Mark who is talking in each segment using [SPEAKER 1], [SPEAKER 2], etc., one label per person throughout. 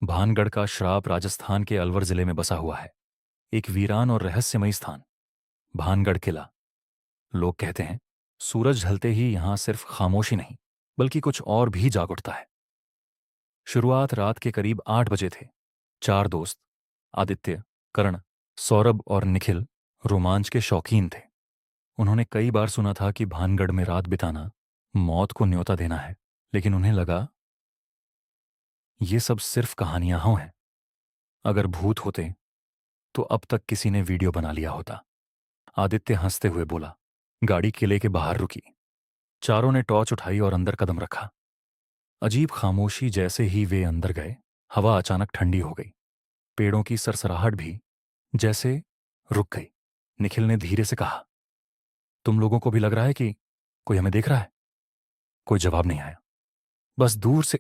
[SPEAKER 1] भानगढ़ का श्राप राजस्थान के अलवर जिले में बसा हुआ है। एक वीरान और रहस्यमयी स्थान, भानगढ़ किला। लोग कहते हैं सूरज ढलते ही यहां सिर्फ खामोशी नहीं बल्कि कुछ और भी जाग उठता है। शुरुआत रात के करीब 8 बजे थे। चार दोस्त, आदित्य, करण, सौरभ और निखिल, रोमांच के शौकीन थे। उन्होंने कई बार सुना था कि भानगढ़ में रात बिताना मौत को न्योता देना है, लेकिन उन्हें लगा ये सब सिर्फ कहानियां हैं। अगर भूत होते तो अब तक किसी ने वीडियो बना लिया होता। आदित्य हंसते हुए बोला। गाड़ी किले के बाहर रुकी। चारों ने टॉर्च उठाई और अंदर कदम रखा। अजीब खामोशी। जैसे ही वे अंदर गए, हवा अचानक ठंडी हो गई। पेड़ों की सरसराहट भी जैसे रुक गई। निखिल ने धीरे से कहा, तुम लोगों को भी लग रहा है कि कोई हमें देख रहा है? कोई जवाब नहीं आया। बस दूर से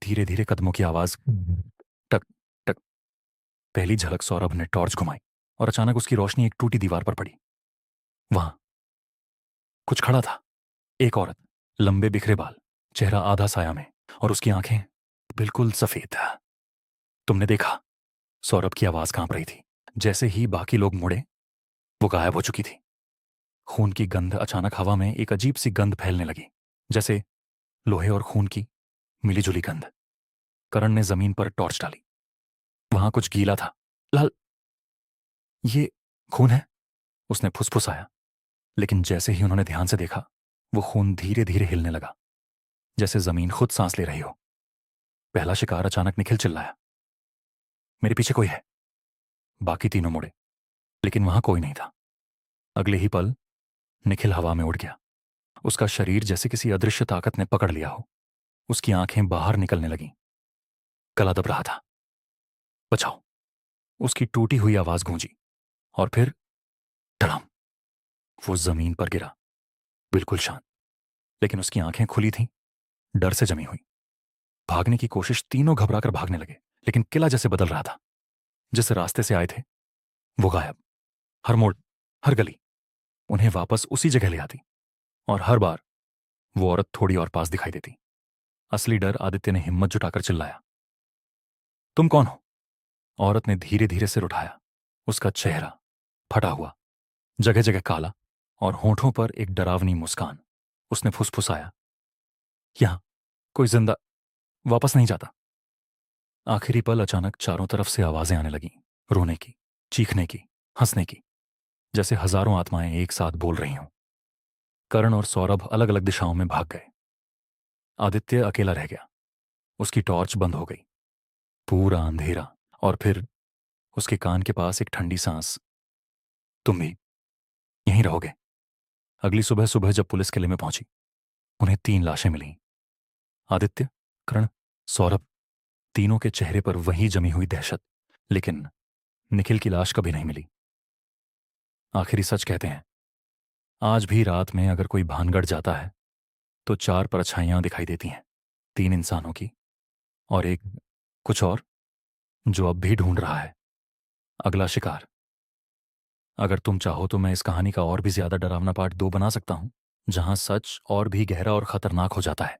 [SPEAKER 1] धीरे धीरे कदमों की आवाज। टक टक। पहली झलक सौरभ ने टॉर्च घुमाई और अचानक उसकी रोशनी एक टूटी दीवार पर पड़ी। वहां कुछ खड़ा था। एक औरत, लंबे बिखरे बाल, चेहरा आधा साया में, और उसकी आंखें बिल्कुल सफेद। तुमने देखा? सौरभ की आवाज कांप रही थी। जैसे ही बाकी लोग मुड़े, वो गायब हो चुकी थी। खून की गंध। अचानक हवा में एक अजीब सी गंध फैलने लगी, जैसे लोहे और खून की मिलीजुली गंध। करण ने जमीन पर टॉर्च डाली। वहां कुछ गीला था। लाल, ये खून है, उसने फुसफुसाया। लेकिन जैसे ही उन्होंने ध्यान से देखा, वो खून धीरे धीरे हिलने लगा, जैसे जमीन खुद सांस ले रही हो। पहला शिकार। अचानक निखिल चिल्लाया, मेरे पीछे कोई है। बाकी तीनों मुड़े, लेकिन वहां कोई नहीं था। अगले ही पल निखिल हवा में उड़ गया। उसका शरीर जैसे किसी अदृश्य ताकत ने पकड़ लिया हो। उसकी आंखें बाहर निकलने लगीं। गला दब रहा था। बचाओ, उसकी टूटी हुई आवाज गूंजी। और फिर धड़ाम, वो जमीन पर गिरा, बिल्कुल शांत। लेकिन उसकी आंखें खुली थीं, डर से जमी हुई। भागने की कोशिश। तीनों घबराकर भागने लगे, लेकिन किला जैसे बदल रहा था। जिस रास्ते से आए थे वो गायब। हर मोड़, हर गली उन्हें वापस उसी जगह ले आती। और हर बार वो औरत थोड़ी और पास दिखाई देती। असली डर। आदित्य ने हिम्मत जुटाकर चिल्लाया, तुम कौन हो? औरत ने धीरे धीरे सिर उठाया। उसका चेहरा फटा हुआ, जगह जगह काला, और होठों पर एक डरावनी मुस्कान। उसने फुसफुसाया, यहां कोई जिंदा वापस नहीं जाता। आखिरी पल। अचानक चारों तरफ से आवाजें आने लगीं, रोने की, चीखने की, हंसने की, जैसे हजारों आत्माएं एक साथ बोल रही हों। करण और सौरभ अलग अलग दिशाओं में भाग गए। आदित्य अकेला रह गया। उसकी टॉर्च बंद हो गई। पूरा अंधेरा। और फिर उसके कान के पास एक ठंडी सांस, तुम भी यहीं रहोगे। अगली सुबह सुबह जब पुलिस किले में पहुंची, उन्हें 3 लाशें मिलीं। आदित्य, करण, सौरभ। तीनों के चेहरे पर वही जमी हुई दहशत। लेकिन निखिल की लाश कभी नहीं मिली। आखिरी सच कहते हैं, आज भी रात में अगर कोई भानगढ़ जाता है तो 4 परछाइयां दिखाई देती हैं। 3 इंसानों की, और एक कुछ और जो अब भी ढूंढ रहा है अगला शिकार। अगर तुम चाहो तो मैं इस कहानी का और भी ज्यादा डरावना पार्ट 2 बना सकता हूं, जहां सच और भी गहरा और खतरनाक हो जाता है।